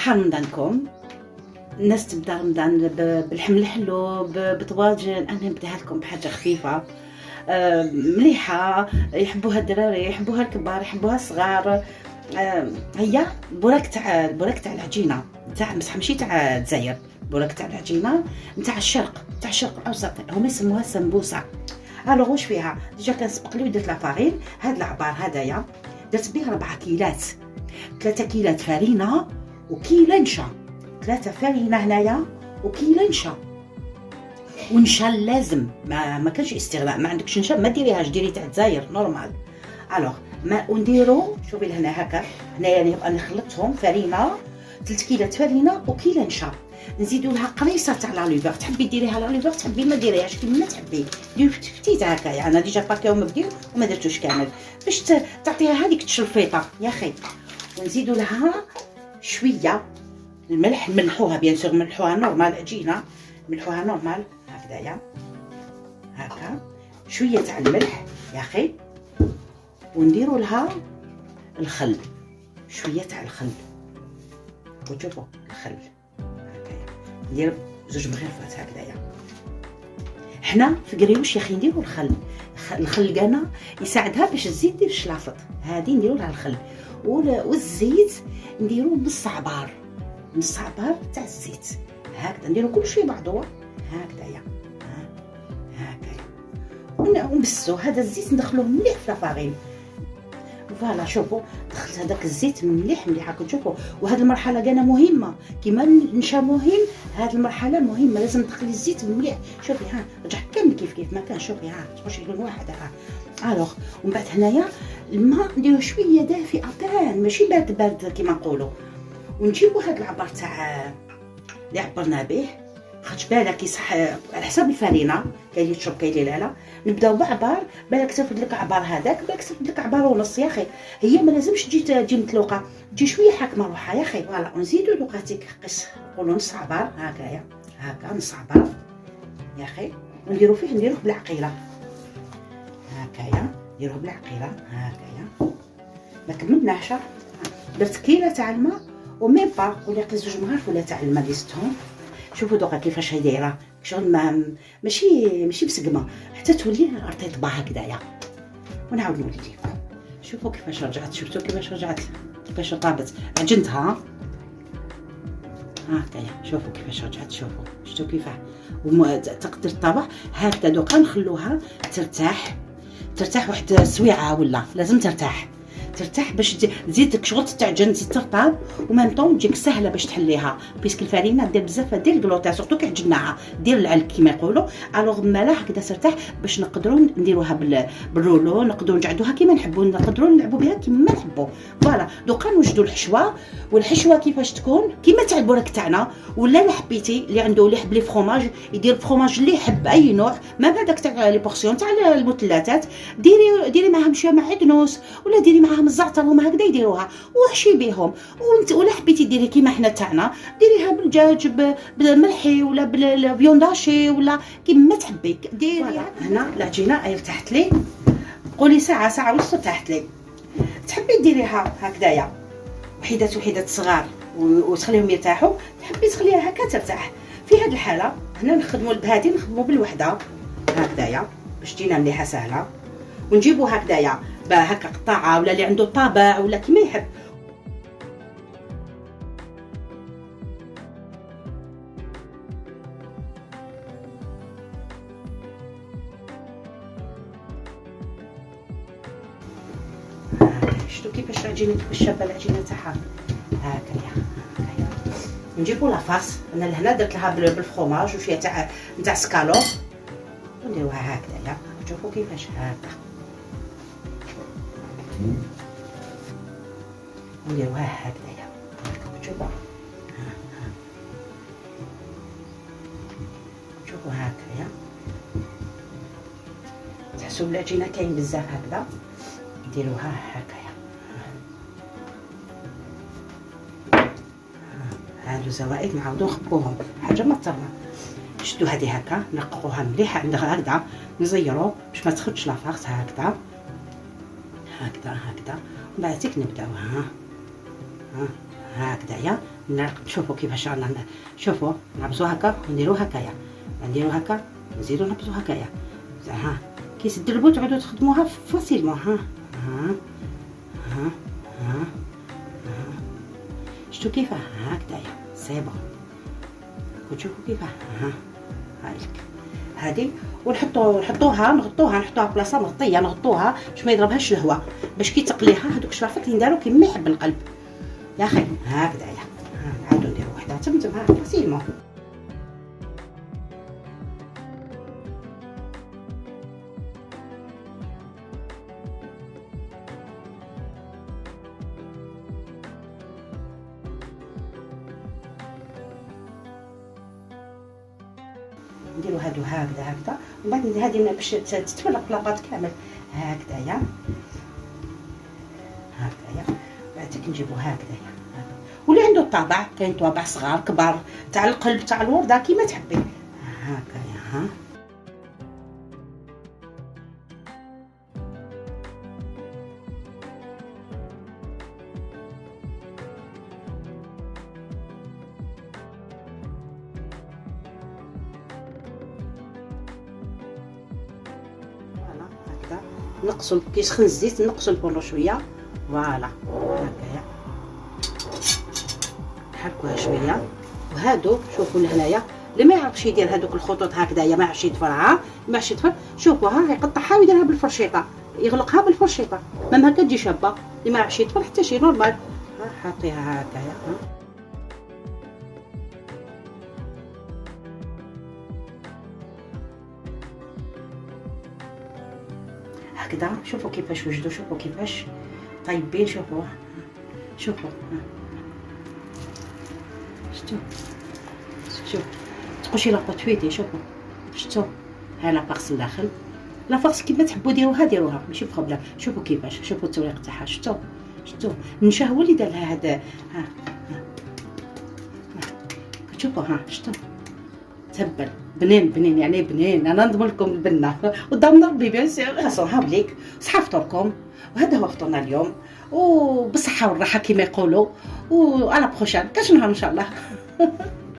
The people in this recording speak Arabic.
نهار رمضانكم. الناس تبدا رمضان بالحمل الحلو بطواجن، انا نبداها لكم بحاجه خفيفه مليحه، يحبوها الدراري، يحبوها الكبار، يحبوها الصغار. هي البوراك تاع العجينه تاع بصح ماشي تاع الجزائر، البوراك تاع العجينه نتاع الشرق الاوسط، هما يسموها سمبوسه. الوغ واش فيها؟ ديجا كنسبق لي ودرت لا فارين. هاد العبار هدايا درت به 4 كيلات، 3 كيلات فرينه وكيله نشا، 3 فرينه هنايا وكيله نشا. ونشا لازم ما كانش استغناء، ما عندكش نشا ما ديريهاش، ديري تاع الجزائر نورمال. الوغ ما ونديرو شوفي لهنا هكا، هنايا نبقى نخلطهم فرينه، 3 كيلات فرينه وكيله نشا. نزيدو لها قريصه تاع لاليفر، تحبي ديريها لاليفر، تحبي ما ديريهاش كيما تحبي، ديري فتيت هكا. يعني انا ديجا باكيو مبديل وما درتوش كامل باش تعطيها هذيك التشلفيطه يا اخي. ونزيدو لها شويه الملح، نملحوها بيان سور، نملحوها نورمال، عجينه نملحوها نورمال هكذايا هكا، شويه تاع الملح يا اخي. ونديروا لها الخل، شويه تاع الخل، وشوفوا الخل هكايا، ندير 2 مغرفات هكذايا. حنا في قريوش يا اخي نديروا الخل كانا يساعدها باش تزيد دير الشلافط، هذه نديروا لها الخل. والزيت نديروا نص عبار تاع الزيت هكذا، نديروا كل شيء بعضو هكذايا هكايا. ونبسو هذا الزيت ندخلوه مليح في لافارين. فوالا شوفوا دخلت هذاك الزيت مليح هاكا تشوفوا. وهذه المرحله كانا مهمه كيما النشا مهم، هذه المرحله مهمه، لازم تدخلي الزيت مليح. شوفي ها رجع كامل كيف ما كان، شوفي ها تخرجي لون واحد ها. الوغ ومن بعد هنايا الماء نديرو شويه دافئ ابان، ماشي بارد كيما نقولوا. ونجيبوا هذا العبار تاع اللي عبرنا به، خاطش بالك يصح على حساب الفرينه، كاين اللي تشرب كاين اللي لا. نبداو بعبار، بالك ترفد لك عبار هذاك، بالك ترفد لك عبار ونص يا اخي. هي ما لازمش تجي متلوقه، تجي شويه حاكمه روحها يا اخي. فوالا ونزيدو لوقاتيك قس، نقولوا نص عبار هكايا هكا، نص عبار يا اخي. ونديرو فيه نديروه بالعقيله هكايا، نديروه بالعقيله هكايا. ما كملناش، درت كيله تاع الماء وميم با ولا قيس 2 مغارف ولا تاع الماء ديستهم. شوفوا دوكا كيفاش هي دايره، شغل ما ماشي بسقمه، حتى تولي رطيطبه هكذايا. ونعاود نولي لكم، شوفوا كيفاش رجعت، شفتوا كيفاش رجعت، كيفاش طابت، عجنتها هكايا. شوفوا كيفاش رجعت، شفتوا كيفاه تقدر الطبق هكذا. دوكا نخلوها ترتاح واحد سويعه، ولا لازم ترتاح باش تزيد شغل تعجن، تزيد ترطاب، ومام طون تجيك سهله باش تحليها، بيسك الفرينه دير بزاف، دير الكلوطا سورتو كي عجناها، دير العلك كيما يقولوا. الوغ مالا هكذا ترتاح باش نقدروا نديروها بالرولو، نقدروا نجعدوها كيما نحبوا، نقدروا نلعبوا بها كيما نحبوا. فوالا دوكا نوجدوا الحشوه. والحشوه كيفاش تكون؟ كيما تاع البوراك تاعنا، ولا اللي حبيتي اللي عنده اللي يحب لي فروماج يدير الفروماج اللي يحب، اي نوع، ما هذاك تاع لي بورسيون تاع المثلثات، ديري معاهم شويه معدنوس، ولا ديري معاهم الزعتر، هما هكذا يديروها وحشي بهم. ولا حبيتي ديري كيما حنا تاعنا، ديريها بالدجاج بالملحي ولا بالفيونداشي ولا كيما تحبي ديري. هنا العجينه ارتاحت لي، قولي ساعه ونص ارتاحت لي. تحبي ديريها هكذايا وحيدات صغار وتخليهم يرتاحوا، تحبي تخليها هكا ترتاح. في هذه الحاله هنا نخدموا بهذه، نخدموا بالوحده هكذايا باش تجينا مليحه سهله. ونجيبوا هكذايا هكا قطاعه، ولا اللي عنده طابع ولا كيما يحب. شفتوا كيفاش العجينه كيفاش شابه العجينه تاعها هكايا. نجيبوا لافاس، انا لهنا درت لها بالفرomاج وشويه تاع سكالوب، ونديروها هكذايا. شوفوا كيفاش هكا نديروها هكذايا. شوفوا هكايا، تحسوا بالعجينه كاين بزاف هكذا، نديروها هكايا. هادو زوائد نعاودو نخبوهم، حاجه ما ترنا. شدوا هذه هكا نرققوها مليحه عندها هكذا، نزيرو باش ما تخرجش لافاغت هكذا هكذا. ومن بعد نبداو هكذايا شوفوا كيفاش رانا شوفوا نعبزو هكا ونديرو هكايا، نديرو هكا نزيدو نعبزو هكايا. ها كي تدربو تعودو تخدموها فاسيلمون. ها ها ها ها شتو كيفاه هكذايا سي بون. وتشوفوا كيفاه هايلك هادي. نحطوها نحطوها بلاصه مغطيه، نغطوها باش ما يضربهاش الهواء، باش كي تقليها هذوك الشرافات اللي ندارو كيما يحب القلب يا اخي هكذايا. نعاودو نديرو وحده تمتم فاسيلمون. نديرو هادو هكذا ومن بعد هادي باش تتفرق لاباط كامل هكذايا. بعد كنجيبو هكذايا. واللي عنده الطابع، كاين طوابع صغار كبار تاع القلب تاع الورده كيما تحبي هكايا. نقصوا كي يسخن الزيت نقصوا الفرن شويه. فوالا هكايا نحركوها شويه. وهادو شوفوا لهنايا اللي ما يعرفش يدير هذوك الخطوط هكذايا ما يعرفش يدفرها، ما يعرفش يدفر، شوفوا ها يقطعها ويديرها بالفرشيطه، يغلقها بالفرشيطه مام هكا تجي شابه. اللي ما يعرفش يدفر حتى شي نورمال. حطيها هكايا هكذا. شوفوا كيفاش وجدوا، شوفوا كيفاش طيبين، شوفوا شوفوا شتو تقولشي لاباط فيتي. شوفوا شتو ها لاباغس الداخل، لاباغس كيما تحبوا ديروها ديروها ماشي بروبليم. شوفوا كيفاش، شوفوا التوريق تاعها. شتو النشا هو اللي دار لها هذا. شوفوا شتو تهبل بنين يعني بنين. انا نضمن لكم البنه قدام ربي بيان سور. صراحه بليك صحه فطوركم، وهذا هو فطورنا اليوم، وبالصحه والراحه كما يقولوا، و على بروشان كاش نهار ان شاء الله.